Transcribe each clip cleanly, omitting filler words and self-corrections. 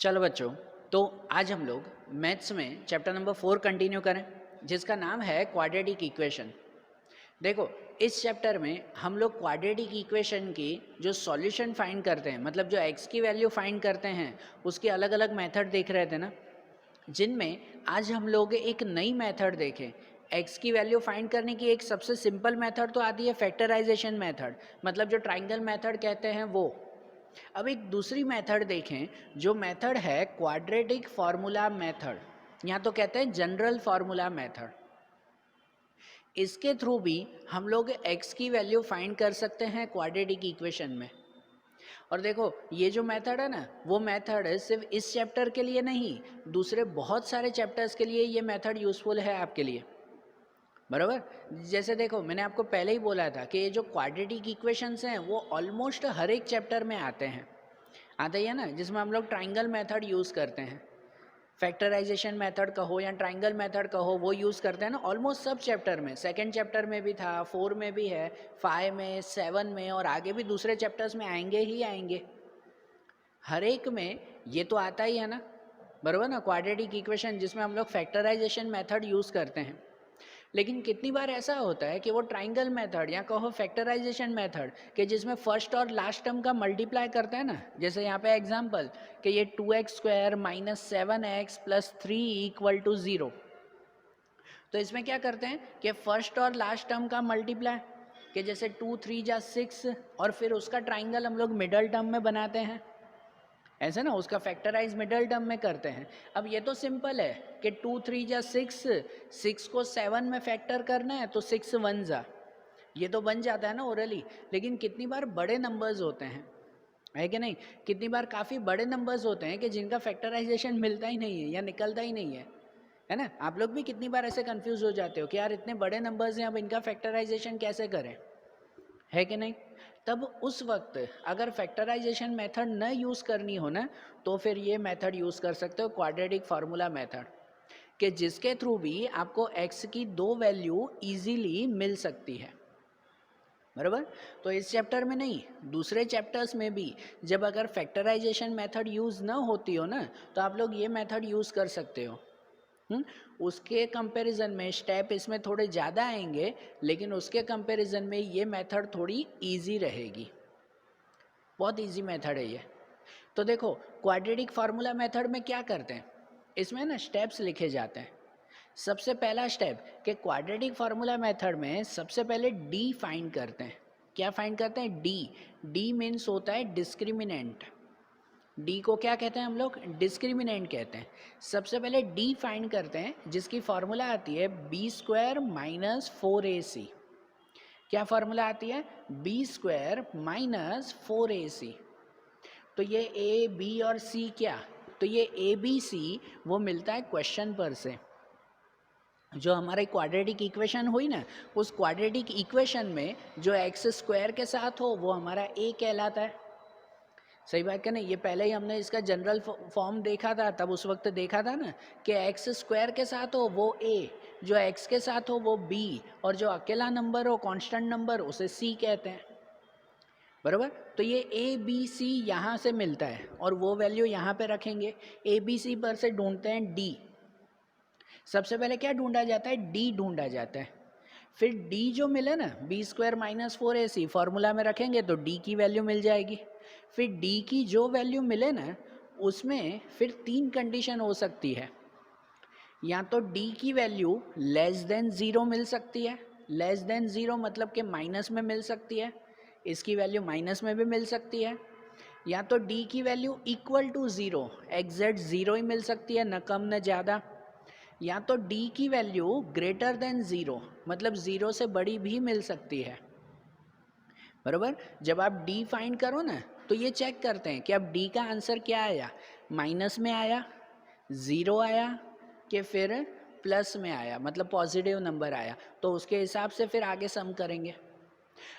चलो बच्चों, तो आज हम लोग मैथ्स में चैप्टर नंबर 4 कंटिन्यू करें, जिसका नाम है क्वाड्रेटिक इक्वेशन। देखो, इस चैप्टर में हम लोग क्वाड्रेटिक इक्वेशन की जो सॉल्यूशन फाइंड करते हैं, मतलब जो एक्स की वैल्यू फाइंड करते हैं, उसके अलग अलग मेथड देख रहे थे ना, जिनमें आज हम लोग एक नई मेथड देखें। एक्स की वैल्यू फाइंड करने की एक सबसे सिंपल मेथड तो आती है फैक्टराइजेशन मेथड, मतलब जो ट्राइंगल मेथड कहते हैं वो। अब एक दूसरी मेथड देखें, जो मेथड है क्वाड्रेटिक फार्मूला मेथड, यहाँ तो कहते हैं जनरल फार्मूला मेथड। इसके थ्रू भी हम लोग x की वैल्यू फाइंड कर सकते हैं क्वाड्रेटिक इक्वेशन में। और देखो, ये जो मेथड है ना, वो मेथड सिर्फ इस चैप्टर के लिए नहीं, दूसरे बहुत सारे चैप्टर्स के लिए ये मेथड यूजफुल है आपके लिए, बराबर। जैसे देखो, मैंने आपको पहले ही बोला था कि ये जो क्वाड्रेटिक इक्वेशंस हैं वो ऑलमोस्ट हर एक चैप्टर में आते हैं, आते ही है ना, जिसमें हम लोग ट्राइंगल मेथड यूज़ करते हैं। फैक्टराइजेशन मेथड कहो या ट्राइंगल मेथड कहो, वो यूज़ करते हैं ना ऑलमोस्ट सब चैप्टर में। सेकंड चैप्टर में भी था, 4 में भी है, 5 में, 7 में, और आगे भी दूसरे चैप्टर्स में आएंगे ही आएंगे। हर एक में ये तो आता ही है ना, बराबर ना, क्वाड्रेटिक इक्वेशन जिसमें हम लोग फैक्टराइजेशन मेथड यूज़ करते हैं। लेकिन कितनी बार ऐसा होता है कि वो ट्राइंगल मेथड या कहो फैक्टराइजेशन मेथड के जिसमें फर्स्ट और लास्ट टर्म का मल्टीप्लाई करते हैं ना, जैसे यहाँ पे एग्जांपल कि ये 2x² - 7x + 3 = 0। तो इसमें क्या करते हैं कि फर्स्ट और लास्ट टर्म का मल्टीप्लाई, कि जैसे 2 3 जा 6, और फिर उसका ट्राइंगल हम लोग मिडल टर्म में बनाते हैं, ऐसे ना, उसका फैक्टराइज मिडल टर्म में करते हैं। अब ये तो सिंपल है कि 2 3 जा 6, 6 को 7 में फैक्टर करना है तो 6 1 जा, ये तो बन जाता है ना ओरली। लेकिन कितनी बार बड़े नंबर्स होते हैं, है कि नहीं, कितनी बार काफ़ी बड़े नंबर्स होते हैं कि जिनका फैक्टराइजेशन मिलता ही नहीं है या निकलता ही नहीं है ना। आप लोग भी कितनी बार ऐसे कंफ्यूज हो जाते हो कि यार इतने बड़े नंबर्स हैं, अब इनका फैक्टराइजेशन कैसे करें, है कि नहीं। तब उस वक्त अगर फैक्टराइजेशन मेथड न यूज़ करनी हो ना, तो फिर ये मेथड यूज़ कर सकते हो, क्वाड्रेटिक फार्मूला मेथड, कि जिसके थ्रू भी आपको x की दो वैल्यू इजीली मिल सकती है, बराबर। तो इस चैप्टर में नहीं, दूसरे चैप्टर्स में भी जब अगर फैक्टराइजेशन मेथड यूज़ न होती हो ना, तो आप लोग ये मेथड यूज़ कर सकते हो। उसके कंपैरिजन में स्टेप इसमें थोड़े ज़्यादा आएंगे, लेकिन उसके कंपैरिजन में ये मेथड थोड़ी इजी रहेगी, बहुत इजी मेथड है ये। तो देखो, क्वाड्रेटिक फार्मूला मेथड में क्या करते हैं, इसमें ना स्टेप्स लिखे जाते हैं। सबसे पहला स्टेप कि क्वाड्रेटिक फार्मूला मेथड में सबसे पहले डी फाइंड करते हैं। क्या फाइंड करते हैं? डी। डी मीन्स होता है डिस्क्रिमिनेंट। डी को क्या कहते हैं हम लोग? डिस्क्रिमिनेंट कहते हैं। सबसे पहले डी फाइंड करते हैं, जिसकी फार्मूला आती है b² - 4ac। क्या फार्मूला आती है? b² - 4ac। तो ये ए बी और सी, क्या, तो ये ए बी सी वो मिलता है क्वेश्चन पर से। जो हमारी क्वाड्रेटिक इक्वेशन हुई ना, उस क्वाड्रेटिक इक्वेशन में जो x² के साथ हो वो हमारा a कहलाता है। सही बात है ना। ये पहले ही हमने इसका जनरल फॉर्म देखा था, तब उस वक्त देखा था ना कि x² के साथ हो वो a, जो x के साथ हो वो b, और जो अकेला नंबर हो, कांस्टेंट नंबर, उसे c कहते हैं, बराबर। तो ये ए बी सी यहाँ से मिलता है और वो वैल्यू यहाँ पे रखेंगे। ए बी सी पर से ढूंढते हैं डी। सबसे पहले क्या ढूंढा जाता है? डी ढूंढा जाता है। फिर डी जो मिले ना, b² - 4ac, फार्मूला में रखेंगे तो डी की वैल्यू मिल जाएगी। फिर डी की जो वैल्यू मिले ना, उसमें फिर 3 कंडीशन हो सकती है। या तो डी की वैल्यू <0 मिल सकती है। <0 मतलब कि माइनस में मिल सकती है, इसकी वैल्यू माइनस में भी मिल सकती है। या तो डी की वैल्यू =0, एग्जैक्ट 0 ही मिल सकती है, न कम न ज़्यादा। या तो डी की वैल्यू <0, मतलब 0 से बड़ी भी मिल सकती है, बराबर। जब आप डी फाइंड करो ना, तो ये चेक करते हैं कि अब डी का आंसर क्या आया, माइनस में आया, 0 आया, कि फिर प्लस में आया, मतलब पॉजिटिव नंबर आया, तो उसके हिसाब से फिर आगे सम करेंगे।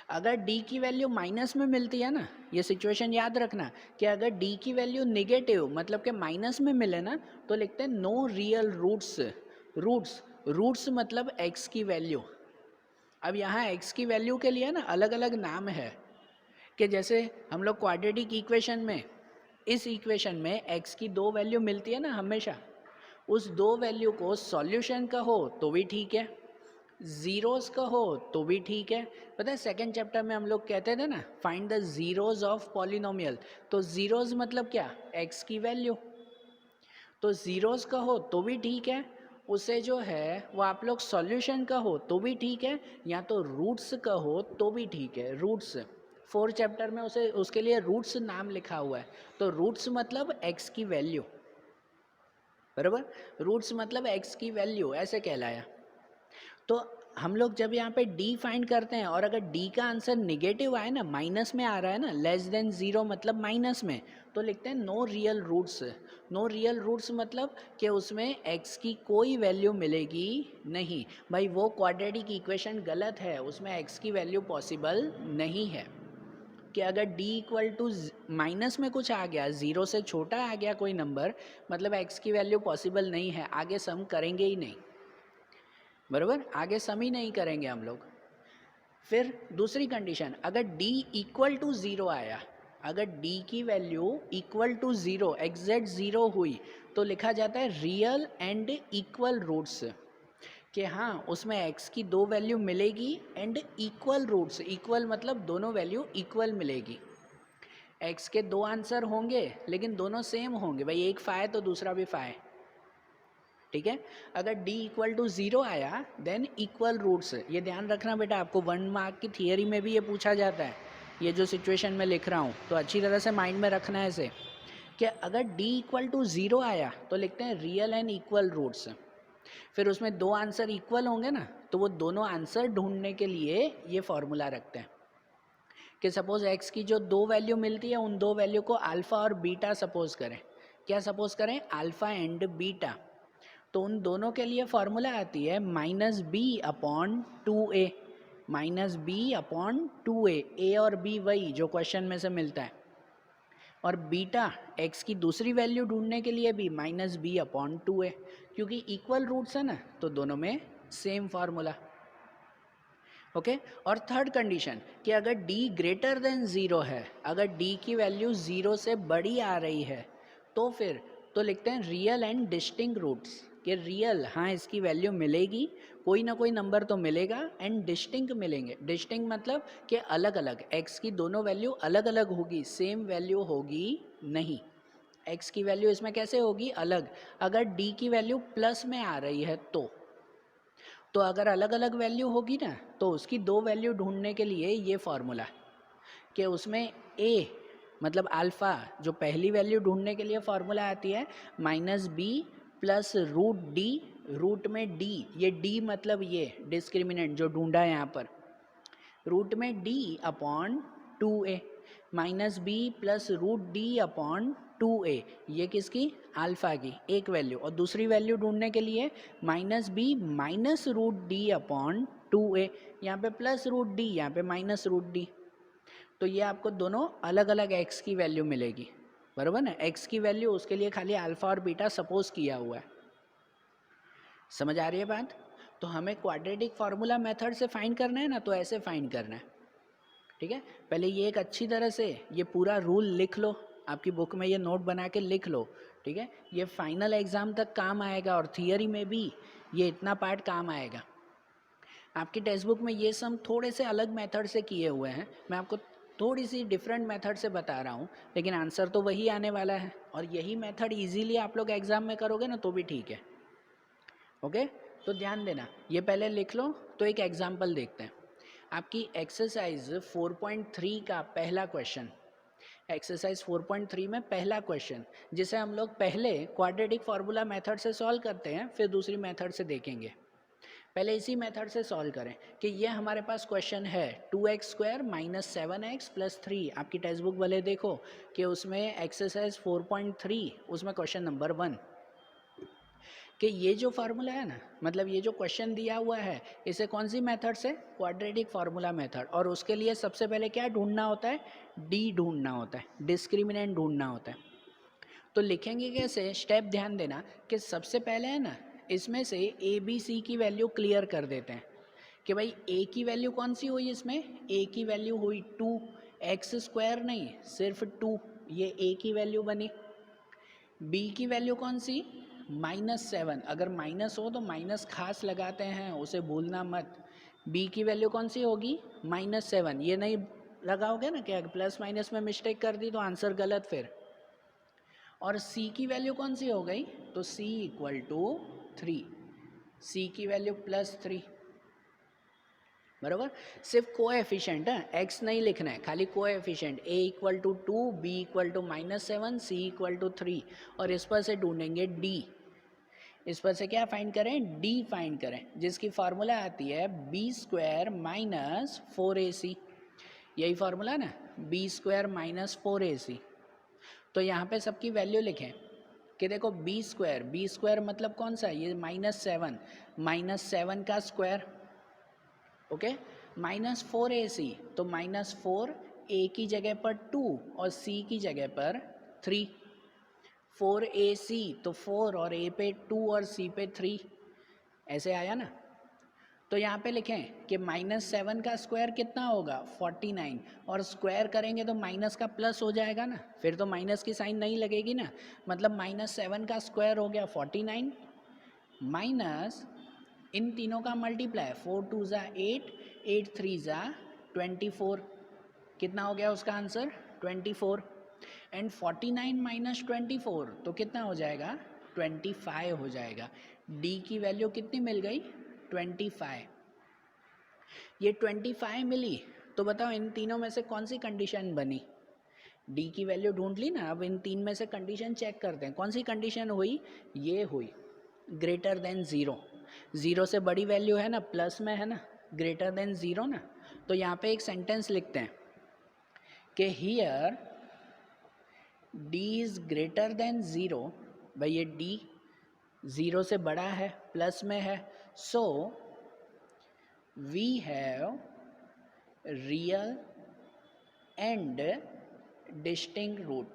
अगर डी की वैल्यू माइनस में मिलती है ना, ये सिचुएशन याद रखना कि अगर डी की वैल्यू निगेटिव, मतलब कि माइनस में मिले ना, तो लिखते हैं नो रियल रूट्स। रूट्स मतलब एक्स की वैल्यू। अब यहाँ एक्स की वैल्यू के लिए ना अलग अलग नाम है, कि जैसे हम लोग क्वाड्रेटिक इक्वेशन में इस इक्वेशन में x की दो वैल्यू मिलती है ना हमेशा, उस दो वैल्यू को सॉल्यूशन कहो तो भी ठीक है, ज़ीरोज़ कहो तो भी ठीक है। पता है सेकंड चैप्टर में हम लोग कहते थे ना find the zeros of polynomial, तो ज़ीरोज़ मतलब क्या, x की वैल्यू, तो ज़ीरोज़ कहो तो भी ठीक है, उसे जो है वो आप लोग सॉल्यूशन कहो तो भी ठीक है, या तो रूट्स कहो तो भी ठीक है। रूट्स फोर्थ चैप्टर में उसे उसके लिए रूट्स नाम लिखा हुआ है, तो रूट्स मतलब x की वैल्यू, बराबर, रूट्स मतलब x की वैल्यू ऐसे कहलाया। तो हम लोग जब यहाँ पे d फाइंड करते हैं और अगर d का आंसर निगेटिव आए ना, माइनस में आ रहा है ना, लेस देन ज़ीरो मतलब माइनस में, तो लिखते हैं no real roots. No real roots मतलब कि उसमें x की कोई वैल्यू मिलेगी नहीं। भाई वो क्वाड्रेटिक इक्वेशन गलत है, उसमें x की वैल्यू पॉसिबल नहीं है। कि अगर d इक्वल टू माइनस में कुछ आ गया, ज़ीरो से छोटा आ गया कोई नंबर, मतलब x की वैल्यू पॉसिबल नहीं है, आगे सम करेंगे ही नहीं, बराबर, आगे सम ही नहीं करेंगे हम लोग। फिर दूसरी कंडीशन, अगर d इक्वल टू ज़ीरो आया, अगर d की value equal to zero, exact zero हुई, तो लिखा जाता है रियल एंड इक्वल रूट्स, कि हाँ उसमें x की दो वैल्यू मिलेगी एंड इक्वल रूट्स, इक्वल मतलब दोनों वैल्यू इक्वल मिलेगी। x के दो आंसर होंगे लेकिन दोनों सेम होंगे, भाई एक फाय तो दूसरा भी फाय, ठीक है। अगर d इक्वल टू ज़ीरो आया देन इक्वल रूट्स, ये ध्यान रखना बेटा, आपको 1 मार्क की थियरी में भी ये पूछा जाता है, ये जो सिचुएशन में लिख रहा हूँ, तो अच्छी तरह से माइंड में रखना है इसे, कि अगर d इक्वल टू ज़ीरो आया तो लिखते हैं रियल एंड इक्वल रूट्स, फिर उसमें दो आंसर इक्वल होंगे ना, तो वो दोनों आंसर ढूंढने के लिए ये फॉर्मूला रखते हैं कि सपोज x की जो दो वैल्यू मिलती है, उन दो वैल्यू को अल्फ़ा और बीटा सपोज करें, क्या सपोज करें, अल्फ़ा एंड बीटा, तो उन दोनों के लिए फॉर्मूला आती है minus B upon two a, minus B upon two ए और बी वही जो क्वेश्चन में से मिलता है, और बीटा x की दूसरी वैल्यू ढूंढने के लिए भी माइनस बी अपॉन टू ए, क्योंकि इक्वल रूट्स है ना, तो दोनों में सेम फार्मूला, ओके। और थर्ड कंडीशन कि अगर d ग्रेटर देन ज़ीरो है, अगर d की वैल्यू ज़ीरो से बड़ी आ रही है, तो फिर तो लिखते हैं रियल एंड डिस्टिंक्ट रूट्स, कि रियल हाँ इसकी वैल्यू मिलेगी, कोई ना कोई नंबर तो मिलेगा, एंड डिस्टिंक्ट मिलेंगे, डिस्टिंक्ट मतलब कि अलग अलग, x की दोनों वैल्यू अलग अलग होगी, सेम वैल्यू होगी नहीं, x की वैल्यू इसमें कैसे होगी, अलग। अगर d की वैल्यू प्लस में आ रही है तो अगर अलग अलग वैल्यू होगी ना, तो उसकी दो वैल्यू ढूंढने के लिए ये फार्मूला, कि उसमें a मतलब अल्फ़ा, जो पहली वैल्यू ढूंढने के लिए फार्मूला आती है minus B plus root D, root में d, ये d मतलब ये डिस्क्रिमिनेंट जो ढूंढा है यहाँ पर, रूट में d upon two a, minus B plus root d upon two a, ये किसकी, अल्फ़ा की एक वैल्यू, और दूसरी वैल्यू ढूंढने के लिए minus b minus root d upon two a, यहाँ पे प्लस रूट डी, यहाँ पे माइनस रूट डी, तो ये आपको दोनों अलग अलग x की वैल्यू मिलेगी, बराबर ना, x की वैल्यू उसके लिए खाली अल्फ़ा और बीटा सपोज किया हुआ है, समझ आ रही है बात। तो हमें क्वाड्रेटिक फार्मूला मेथड से फाइंड करना है ना, तो ऐसे फाइंड करना है, ठीक है। पहले ये एक अच्छी तरह से ये पूरा रूल लिख लो, आपकी बुक में ये नोट बना के लिख लो, ठीक है, ये फाइनल एग्ज़ाम तक काम आएगा, और थियरी में भी ये इतना पार्ट काम आएगा। आपकी टेक्स्ट बुक में ये सम थोड़े से अलग मेथड से किए हुए हैं, मैं आपको थोड़ी सी डिफरेंट मेथड से बता रहा हूँ, लेकिन आंसर तो वही आने वाला है, और यही मेथड इजीली आप लोग एग्ज़ाम में करोगे ना तो भी ठीक है, ओके। तो ध्यान देना, ये पहले लिख लो। तो एक एग्जांपल देखते हैं, आपकी एक्सरसाइज 4.3 का पहला क्वेश्चन, एक्सरसाइज 4.3 में पहला क्वेश्चन, जिसे हम लोग पहले क्वाड्रेटिक फार्मूला मेथड से सॉल्व करते हैं, फिर दूसरी मेथड से देखेंगे। पहले इसी मेथड से सॉल्व करें कि ये हमारे पास क्वेश्चन है 2x² माइनस 7x प्लस 3, आपकी टेक्स्ट बुक वाले देखो कि उसमें एक्सरसाइज 4.3 उसमें क्वेश्चन नंबर 1, कि ये जो फार्मूला है ना, मतलब ये जो क्वेश्चन दिया हुआ है, इसे कौन सी मेथड से, क्वाड्रेटिक फार्मूला मेथड, और उसके लिए सबसे पहले क्या ढूंढना होता है, डी ढूंढना होता है, डिस्क्रिमिनेंट ढूंढना होता है। तो लिखेंगे कैसे, स्टेप ध्यान देना कि सबसे पहले है ना, इसमें से ए बी सी की वैल्यू क्लियर कर देते हैं, कि भाई ए की वैल्यू कौन सी हुई, इसमें ए की वैल्यू हुई 2, x² नहीं सिर्फ 2, ये ए की वैल्यू बनी, बी की वैल्यू कौन सी, -7। अगर माइनस हो तो माइनस खास लगाते हैं, उसे भूलना मत। बी की वैल्यू कौन सी होगी, -7। ये नहीं लगाओगे ना कि अगर प्लस माइनस में मिस्टेक कर दी तो आंसर गलत फिर। और सी की वैल्यू कौन सी हो गई, तो सी इक्वल टू 3, सी की वैल्यू +3, बराबर। सिर्फ कोएफिशिएंट है, एक्स नहीं लिखना है, खाली coefficient. A equal to 2, B equal to -7, C equal to 3। और इस पर से ढूंढेंगे डी, इस पर से क्या फाइंड करें, डी फाइंड करें, जिसकी फार्मूला आती है b² - 4ac। यही फार्मूला ना, b² - 4ac। तो यहाँ पे सबकी वैल्यू लिखें कि देखो b² मतलब कौन सा, ये -7, -7 का स्क्वायर, ओके, -4ac, तो -4 a की जगह पर 2 और c की जगह पर 3, 4ac तो 4 और a पे 2 और c पे 3, ऐसे आया ना। तो यहाँ पे लिखें कि -7 का स्क्वायर कितना होगा, 49, और स्क्वायर करेंगे तो माइनस का प्लस हो जाएगा ना, फिर तो माइनस की साइन नहीं लगेगी ना, मतलब -7 का स्क्वायर हो गया 49, माइनस इन तीनों का मल्टीप्लाई, 4 2 ज़ा 8, 8 3 ज़ा 24, कितना हो गया उसका आंसर 24। एंड 49 माइनस 24 तो कितना हो जाएगा, 25 हो जाएगा। डी की वैल्यू कितनी मिल गई, 25। ये 25 मिली, तो बताओ इन तीनों में से कौन सी कंडीशन बनी, डी की वैल्यू ढूंढ ली ना। अब इन तीन में से कंडीशन चेक करते हैं, कौन सी कंडीशन हुई, ये हुई ग्रेटर देन 0, 0 से बड़ी वैल्यू है ना, प्लस में है ना, ग्रेटर देन 0 ना। तो यहाँ पे एक सेंटेंस लिखते हैं कि here D is greater than 0, भाई ये डी 0 से बड़ा है, प्लस में है, so we have real and distinct root,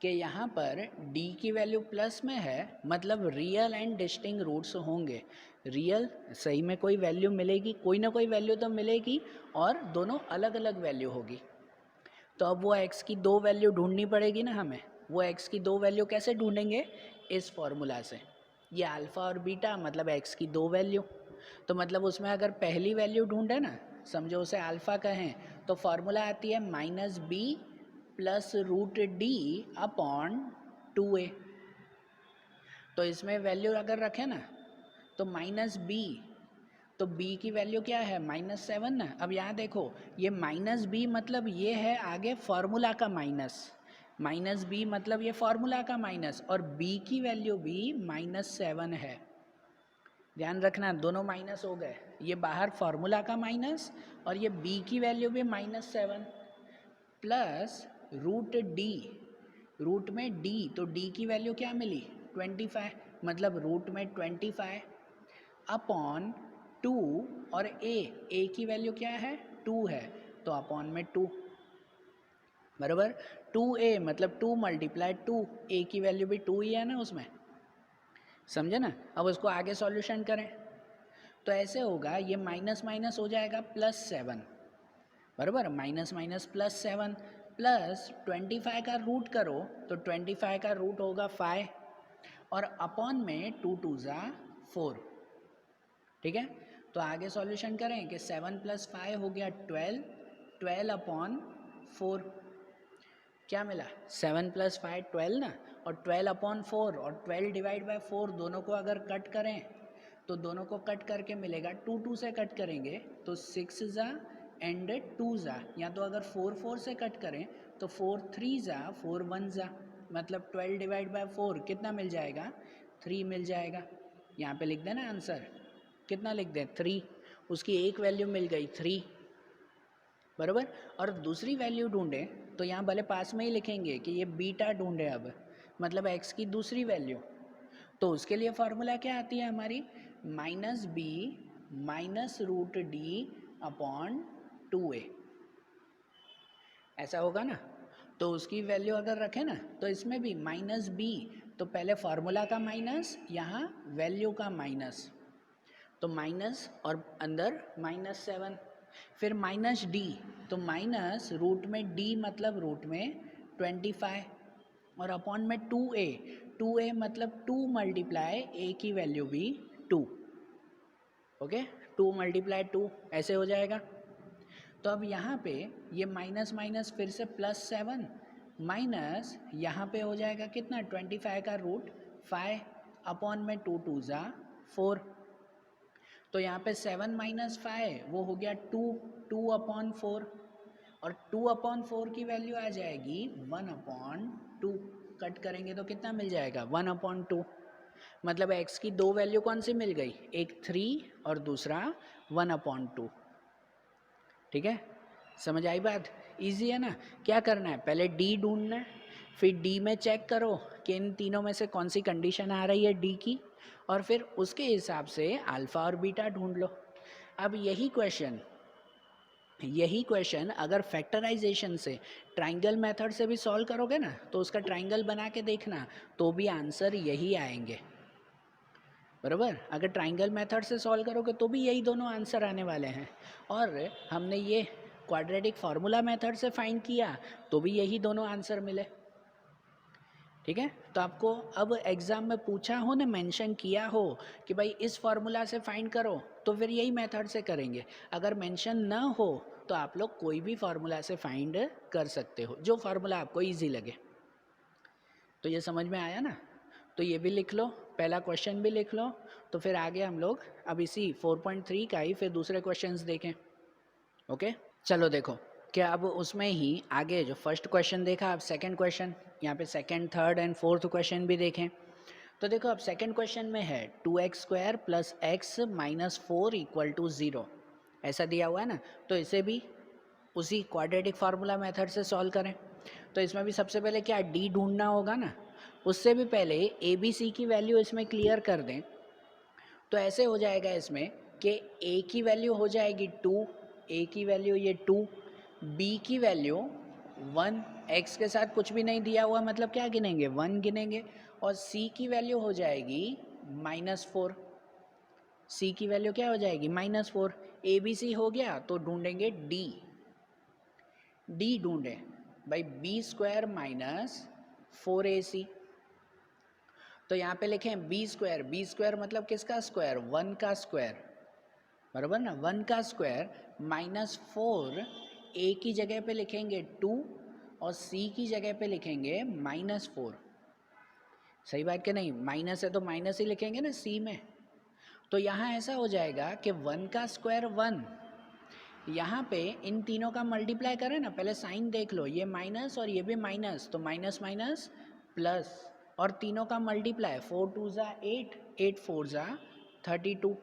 कि यहाँ पर d की वैल्यू प्लस में है, मतलब रियल एंड डिस्टिंक्ट रूट्स होंगे। रियल सही में कोई वैल्यू मिलेगी, कोई ना कोई वैल्यू तो मिलेगी, और दोनों अलग अलग वैल्यू होगी। तो अब वो x की दो वैल्यू ढूंढनी पड़ेगी ना हमें। वो x की दो वैल्यू कैसे ढूंढेंगे, इस फॉर्मूला से। ये अल्फ़ा और बीटा मतलब x की दो वैल्यू, तो मतलब उसमें अगर पहली वैल्यू ढूंढे ना, समझो उसे अल्फ़ा कहें, तो फार्मूला आती है -b + √d अपॉन 2a। तो इसमें वैल्यू अगर रखें ना, तो -b, तो b की वैल्यू क्या है, -7 ना। अब यहाँ देखो, ये -b मतलब ये है आगे फार्मूला का -b मतलब ये फार्मूला का माइनस, और b की वैल्यू भी -7 है। ध्यान रखना, दोनों माइनस हो गए, ये बाहर फार्मूला का माइनस, और ये b की वैल्यू भी -7 प्लस √d, रूट में d, तो d की वैल्यू क्या मिली, 25, मतलब रूट में 25 अपॉन 2, और a की वैल्यू क्या है, 2 है, तो अपॉन में 2, बराबर। 2a मतलब 2 × 2, a की वैल्यू भी 2 ही है ना उसमें, समझे ना। अब उसको आगे सॉल्यूशन करें तो ऐसे होगा, ये माइनस माइनस हो जाएगा +7, बराबर, -−+7 प्लस 25 का रूट करो तो 25 का रूट होगा 5, और अपॉन में 2 2 ज़ा 4, ठीक है। तो आगे सॉल्यूशन करें कि 7 + 5 हो गया 12, 12 अपॉन 4, क्या मिला, 7 + 5 12 ना, और 12 अपॉन 4 और 12 डिवाइड बाय 4, दोनों को अगर कट करें तो दोनों को कट करके मिलेगा, 2 2 से कट करेंगे तो 6 ज़ा एंड 2 ज़ा, या तो अगर 4 4 से कट करें तो 4 3 ज़ा 4 1 ज़ा, मतलब 12 डिवाइड बाय 4 कितना मिल जाएगा, 3 मिल जाएगा। यहाँ पे लिख देना आंसर, कितना लिख दें, 3, उसकी एक वैल्यू मिल गई 3, बराबर। और दूसरी वैल्यू ढूंढें तो यहाँ भले पास में ही लिखेंगे कि ये बीटा ढूंढे, अब मतलब x की दूसरी वैल्यू, तो उसके लिए फार्मूला क्या आती है हमारी, -b -√d अपॉन 2a, ऐसा होगा ना। तो उसकी वैल्यू अगर रखें ना, तो इसमें भी -b, तो पहले फार्मूला का माइनस, यहाँ वैल्यू का माइनस, तो माइनस और अंदर -7, फिर माइनस डी, तो माइनस रूट में डी मतलब रूट में 25 और अपॉन में 2a, 2a मतलब 2 मल्टीप्लाई a की वैल्यू भी 2, ओके, 2 मल्टीप्लाई 2 ऐसे हो जाएगा। तो अब यहाँ पे ये माइनस माइनस फिर से +7 माइनस यहाँ पे हो जाएगा कितना 25 का रूट 5 अपॉन में 2 2 ज़ा 4, तो यहाँ पे 7 माइनस 5 वो हो गया 2, 2 अपॉन 4 और 2 अपॉन 4 की वैल्यू आ जाएगी 1 अपॉन 2, कट करेंगे तो कितना मिल जाएगा 1 अपॉन 2, मतलब x की दो वैल्यू कौन सी मिल गई, एक 3 और दूसरा 1 अपॉन 2। ठीक है, समझ आई बात, इजी है ना। क्या करना है, पहले d ढूंढना है, फिर d में चेक करो कि इन तीनों में से कौन सी कंडीशन आ रही है d की, और फिर उसके हिसाब से अल्फ़ा और बीटा ढूंढ लो। अब यही क्वेश्चन अगर फैक्टराइजेशन से ट्राइंगल मेथड से भी सॉल्व करोगे ना, तो उसका ट्राइंगल बना के देखना तो भी आंसर यही आएंगे, बराबर। अगर ट्राइंगल मेथड से सॉल्व करोगे तो भी यही दोनों आंसर आने वाले हैं, और हमने ये क्वाड्रेटिक फार्मूला मेथड से फाइंड किया तो भी यही दोनों आंसर मिले। ठीक है, तो आपको अब एग्ज़ाम में पूछा हो ना, मेंशन किया हो कि भाई इस फार्मूला से फाइंड करो, तो फिर यही मेथड से करेंगे। अगर मेंशन ना हो तो आप लोग कोई भी फार्मूला से फाइंड कर सकते हो, जो फार्मूला आपको ईजी लगे। तो ये समझ में आया ना, तो ये भी लिख लो, पहला क्वेश्चन भी लिख लो। तो फिर आगे हम लोग अब इसी 4.3 का ही फिर दूसरे क्वेश्चंस देखें। ओके, चलो देखो क्या अब उसमें ही आगे जो फर्स्ट क्वेश्चन देखा, अब सेकंड क्वेश्चन, यहाँ पे second, third and fourth question भी देखें। तो देखो अब सेकंड क्वेश्चन में है 2x² + x - 4 = 0, ऐसा दिया हुआ है ना। तो इसे भी उसी क्वाड्रेटिक फार्मूला मेथड से सॉल्व करें। तो इसमें भी सबसे पहले क्या d ढूंढना होगा ना, उससे भी पहले a b c की वैल्यू इसमें क्लियर कर दें। तो ऐसे हो जाएगा इसमें कि a की वैल्यू हो जाएगी 2, a की वैल्यू ये 2, b की वैल्यू 1, x के साथ कुछ भी नहीं दिया हुआ मतलब क्या गिनेंगे 1 गिनेंगे, और c की वैल्यू हो जाएगी -4, c की वैल्यू क्या हो जाएगी -4। a b c हो गया, तो ढूंढेंगे d ढूंढें भाई b² - 4ac। तो यहाँ पे लिखें b² मतलब किसका स्क्वायर, 1 का स्क्वायर, बराबर ना, 1 का स्क्वायर -4, a की जगह पे लिखेंगे 2 और c की जगह पे लिखेंगे -4। सही बात कि नहीं, माइनस है तो माइनस ही लिखेंगे ना c में। तो यहाँ ऐसा हो जाएगा कि 1 का स्क्वायर 1, यहाँ पे इन तीनों का मल्टीप्लाई करें ना, पहले साइन देख लो, ये माइनस और ये भी माइनस, तो माइनस माइनस प्लस, और तीनों का मल्टीप्लाई 4 2 ज़ा 8, 8 4 ज़ा 32,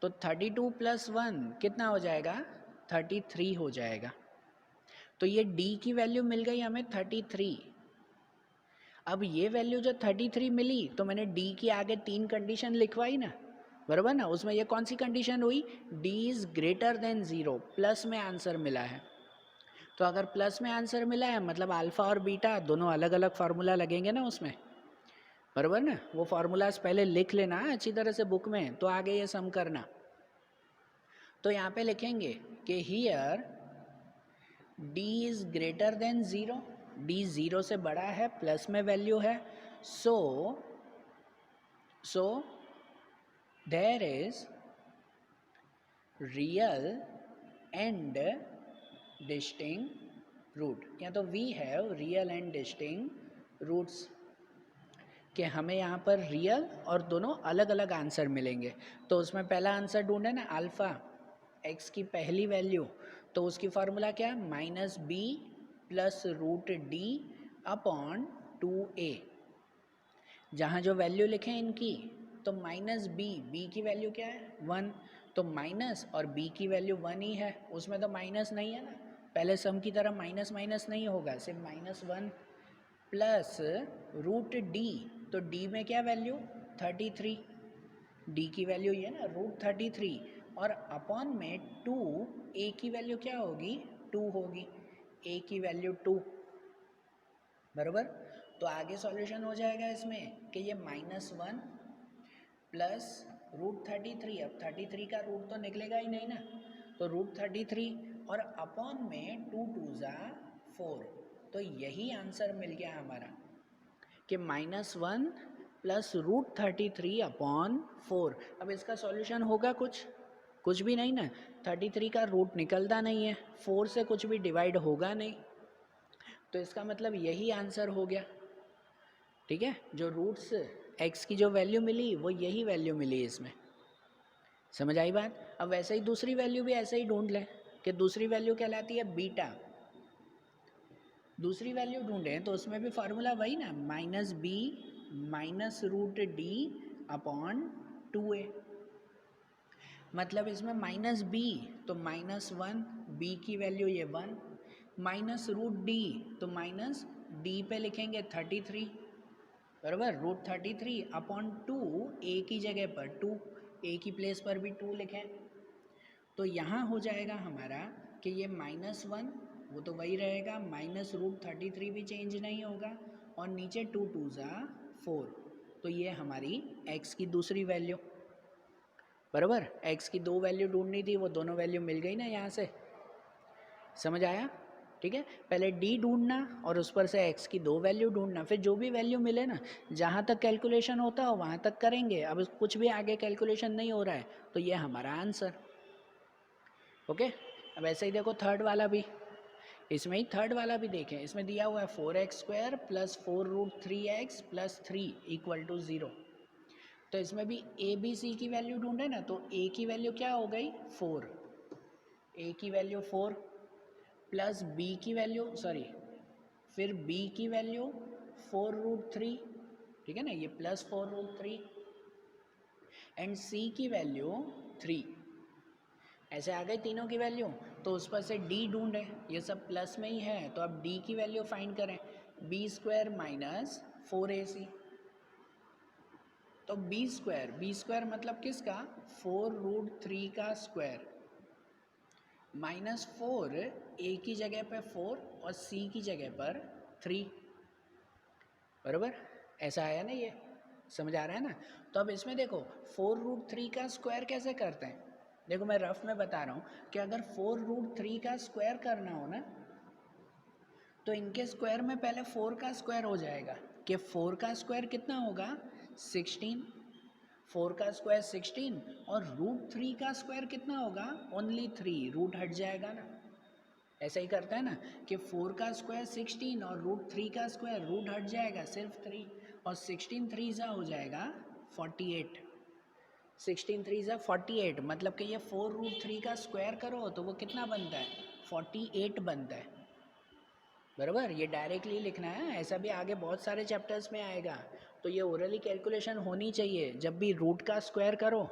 तो 32 + 1 कितना हो जाएगा 33 हो जाएगा। तो ये d की वैल्यू मिल गई हमें 33। अब ये वैल्यू जो 33 मिली, तो मैंने d की आगे 3 कंडीशन लिखवाई ना, बराबर ना। उसमें ये कौन सी कंडीशन हुई, d is greater than 0, plus में आंसर मिला है। तो अगर प्लस में आंसर मिला है मतलब अल्फ़ा और बीटा दोनों अलग अलग फार्मूला लगेंगे ना उसमें, बराबर ना। वो फार्मूलाज पहले लिख लेना अच्छी तरह से बुक में, तो आगे ये सम करना। तो यहाँ पे लिखेंगे कि here d is greater than 0, d 0 से बड़ा है, प्लस में वैल्यू है, so there is real and distinct root, या तो we have real and distinct roots, कि हमें यहाँ पर रियल और दोनों अलग अलग आंसर मिलेंगे। तो उसमें पहला आंसर ढूंढे ना, अल्फ़ा x की पहली वैल्यू, तो उसकी फार्मूला क्या है -b + √d अपॉन 2a। जहाँ जो वैल्यू लिखें इनकी, तो -b की वैल्यू क्या है 1, तो माइनस और b की वैल्यू 1 ही है, उसमें तो माइनस नहीं है ना, पहले सम की तरह माइनस माइनस नहीं होगा, सिर्फ -1 प्लस √d, तो d में क्या वैल्यू 33, d की वैल्यू ये ना √33, और अपॉन में 2, a की वैल्यू क्या होगी 2 होगी, a की वैल्यू 2, बराबर। तो आगे सॉल्यूशन हो जाएगा इसमें कि ये -1 प्लस √33, अब 33 का रूट तो निकलेगा ही नहीं ना, तो √33 और अपॉन में 2 2 ज़ा 4, तो यही आंसर मिल गया हमारा कि -1 प्लस √33 अपॉन 4। अब इसका सॉल्यूशन होगा कुछ भी नहीं ना, 33 का रूट निकलता नहीं है, 4 से कुछ भी डिवाइड होगा नहीं, तो इसका मतलब यही आंसर हो गया। ठीक है, जो रूट्स x की जो वैल्यू मिली वो यही वैल्यू मिली इसमें। समझ आई बात? अब वैसे ही दूसरी वैल्यू भी ऐसे ही ढूंढ लें कि दूसरी वैल्यू कहलाती है बीटा। दूसरी वैल्यू ढूंढें तो उसमें भी फार्मूला वही ना, -b -√d अपॉन 2a। मतलब इसमें -b तो -1, b की वैल्यू ये 1, -√d तो -d पे लिखेंगे 33, बराबर, √33 अपॉन 2 a की जगह पर 2, a की प्लेस पर भी 2 लिखें, तो यहाँ हो जाएगा हमारा कि ये -1 वो तो वही रहेगा, -√33 भी चेंज नहीं होगा, और नीचे 2 2 ज़ा 4, तो ये हमारी x की दूसरी वैल्यू, बराबर। x की दो वैल्यू ढूंढनी थी, वो दोनों वैल्यू मिल गई ना यहाँ से। समझ आया? ठीक है, पहले d ढूंढना और उस पर से x की दो वैल्यू ढूंढना, फिर जो भी वैल्यू मिले ना, जहाँ तक कैलकुलेशन होता हो वहाँ तक करेंगे। अब कुछ भी आगे कैलकुलेशन नहीं हो रहा है तो ये हमारा आंसर। ओके, अब ऐसे ही देखो थर्ड वाला भी, इसमें ही थर्ड वाला भी देखें। इसमें दिया हुआ है 4x² plus 4√3x plus 3 equal to 0। तो इसमें भी a b c की वैल्यू ढूंढे ना, तो a की वैल्यू क्या हो गई 4, a की वैल्यू 4 प्लस b की वैल्यू फिर b की वैल्यू 4√3, ठीक है ना, ये प्लस 4√3 एंड c की वैल्यू 3। ऐसे आ गई तीनों की वैल्यू, तो उस पर से d ढूंढे, ये सब प्लस में ही है, तो अब d की वैल्यू फाइंड करें, b² माइनस 4ac। तो b² मतलब किसका, 4√3 का स्क्वायर, -4 a की जगह पे 4 और c की जगह पर 3, बराबर। ऐसा आया ना, ये समझ आ रहा है ना? तो अब इसमें देखो 4√3 का स्क्वायर कैसे करते हैं। देखो मैं रफ में बता रहा हूँ कि अगर 4√3 का स्क्वायर करना हो ना, तो इनके स्क्वायर में पहले 4 का स्क्वायर हो जाएगा, कि 4 का स्क्वायर कितना होगा 16, 4 का स्क्वायर 16 और √3 का स्क्वायर कितना होगा ओनली 3, रूट हट जाएगा ना। ऐसा ही करता है ना कि 4 का स्क्वायर 16 और √3 का स्क्वायर रूट हट जाएगा सिर्फ 3, और 16 3 ज़ा हो जाएगा 48, 16 3 ज़ा 48, मतलब कि ये 4√3 का स्क्वायर करो तो वो कितना बनता है 48 बनता है, बराबर। ये डायरेक्टली लिखना है, ऐसा भी आगे बहुत सारे चैप्टर्स में आएगा। तो ये ओरली कैलकुलेशन होनी चाहिए, जब भी रूट का स्क्वायर करो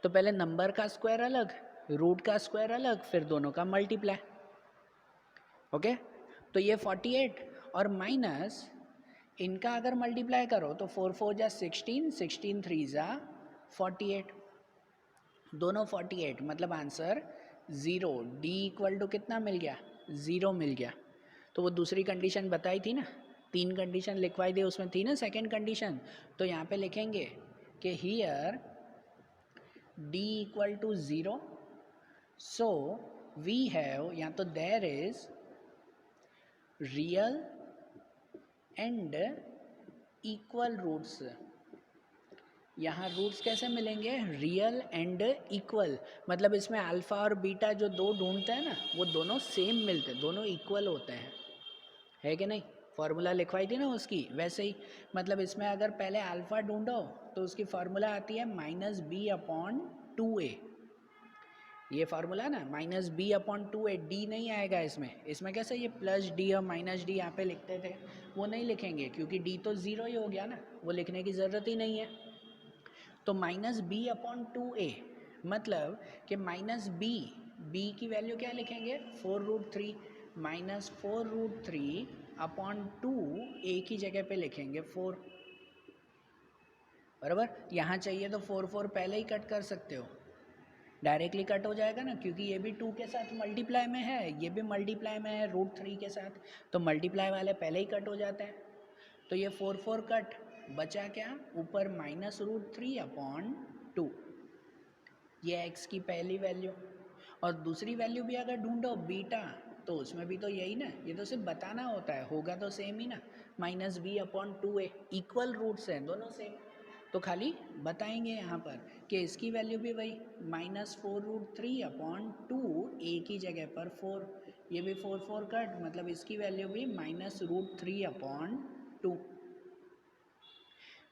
तो पहले नंबर का स्क्वायर अलग, रूट का स्क्वायर अलग, फिर दोनों का मल्टीप्लाई। ओके, तो ये 48 और माइनस इनका अगर मल्टीप्लाई करो तो 4 4 जा 16, 16 3 जा 48, दोनों 48, मतलब आंसर 0, d इक्वल टू कितना मिल गया 0 मिल गया। तो वो दूसरी कंडीशन बताई थी ना, 3 कंडीशन लिखवाई थी, उसमें थी ना सेकंड कंडीशन, तो यहाँ पे लिखेंगे कि here d equal to 0, so we have, या तो there is real and equal roots. यहाँ रूट्स कैसे मिलेंगे, रियल एंड इक्वल, मतलब इसमें अल्फ़ा और बीटा जो दो ढूंढते हैं ना, वो दोनों सेम मिलते हैं, दोनों इक्वल होते हैं, है कि नहीं। फार्मूला लिखवाई थी ना उसकी, वैसे ही मतलब इसमें अगर पहले अल्फ़ा ढूंढो तो उसकी फार्मूला आती है -b/2a, ये फार्मूला ना -b/2a, d नहीं आएगा इसमें, इसमें कैसे ये प्लस d और माइनस d यहाँ पे लिखते थे, वो नहीं लिखेंगे क्योंकि d तो 0 ही हो गया ना, वो लिखने की ज़रूरत ही नहीं है। तो -b/2a मतलब कि b की वैल्यू क्या लिखेंगे 4√3, -4√3 अपॉन 2 a की जगह पे लिखेंगे 4, बराबर। यहाँ चाहिए तो 4 4 पहले ही कट कर सकते हो, डायरेक्टली कट हो जाएगा ना, क्योंकि ये भी 2 के साथ मल्टीप्लाई में है, ये भी मल्टीप्लाई में है √3 के साथ, तो मल्टीप्लाई वाले पहले ही कट हो जाते हैं। तो ये 4 4 कट, बचा क्या ऊपर -√3 अपॉन 2, ये x की पहली वैल्यू, और दूसरी वैल्यू भी अगर ढूंढो बीटा, तो उसमें भी तो यही ना, ये तो सिर्फ बताना होता है, होगा तो सेम ही ना, -b/2a, इक्वल रूट्स हैं दोनों सेम, तो खाली बताएंगे यहाँ पर कि इसकी वैल्यू भी वही -4√3/2, a की जगह पर 4, ये भी 4 4 कट, मतलब इसकी वैल्यू भी -√3/2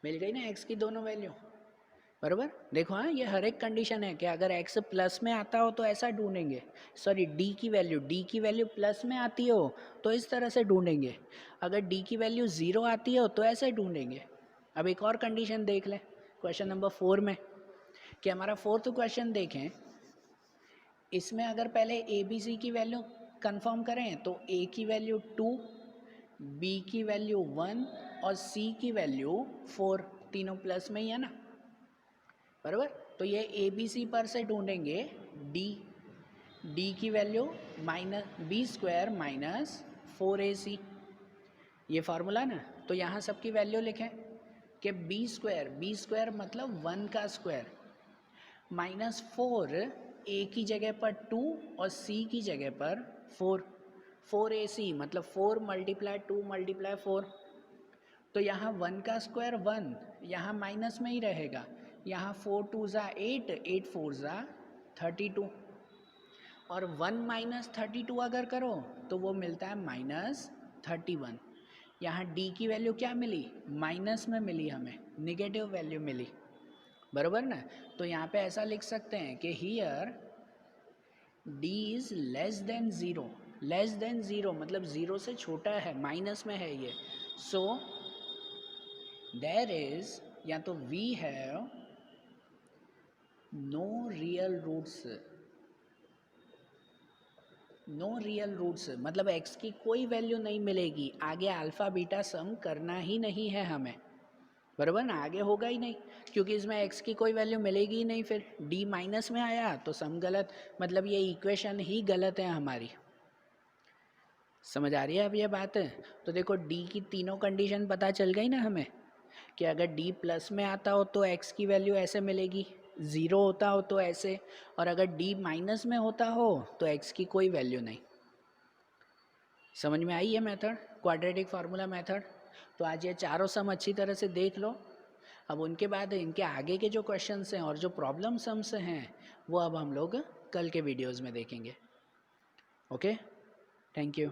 मिल गई ना x की दोनों वैल्यू, बराबर। देखो हाँ, ये हर एक कंडीशन है कि अगर x प्लस में आता हो तो ऐसा ढूंढेंगे, सॉरी d की वैल्यू प्लस में आती हो तो इस तरह से ढूंढेंगे, अगर d की वैल्यू 0 आती हो तो ऐसे ढूंढेंगे। अब एक और कंडीशन देख लें क्वेश्चन नंबर 4 में, कि हमारा 4th क्वेश्चन देखें, इसमें अगर पहले ए बी सी की वैल्यू कंफर्म करें तो a की वैल्यू 2, b की वैल्यू 1 और c की वैल्यू 4, तीनों प्लस में ही है ना, बराबर। तो ये ए बी सी पर से ढूंढेंगे d की वैल्यू -b² -4ac, ये फार्मूला ना, तो यहाँ सबकी वैल्यू लिखें कि b² मतलब 1 का स्क्वायर, -4 a की जगह पर 2 और c की जगह पर 4, 4ac मतलब 4 × 2 × 4, तो यहाँ 1 का स्क्वायर 1, यहाँ माइनस में ही रहेगा, यहाँ 4 2 ज़ा 8, 8 4 ज़ा 32, और 1 - 32 अगर करो तो वो मिलता है -31। यहाँ d की वैल्यू क्या मिली, माइनस में मिली, हमें निगेटिव वैल्यू मिली, बराबर ना। तो यहाँ पे ऐसा लिख सकते हैं कि here d is less than zero मतलब ज़ीरो से छोटा है, माइनस में है ये, सो देयर इज़, या तो we have no real roots, मतलब x की कोई वैल्यू नहीं मिलेगी, आगे अल्फ़ा बीटा सम करना ही नहीं है हमें, बराबर ना, आगे होगा ही नहीं, क्योंकि इसमें x की कोई वैल्यू मिलेगी ही नहीं, फिर d माइनस में आया तो सम गलत, मतलब ये इक्वेशन ही गलत है हमारी। समझ आ रही है अब ये बात? तो देखो d की तीनों कंडीशन पता चल गई ना हमें, कि अगर d प्लस में आता हो तो x की वैल्यू ऐसे मिलेगी, 0 होता हो तो ऐसे, और अगर d माइनस में होता हो तो x की कोई वैल्यू नहीं। समझ में आई है मेथड, क्वाड्रेटिक फार्मूला मेथड? तो आज ये चारों सम अच्छी तरह से देख लो। अब उनके बाद इनके आगे के जो क्वेश्चंस हैं और जो प्रॉब्लम सम्स हैं वो अब हम लोग कल के वीडियोज़ में देखेंगे। Okay, thank you.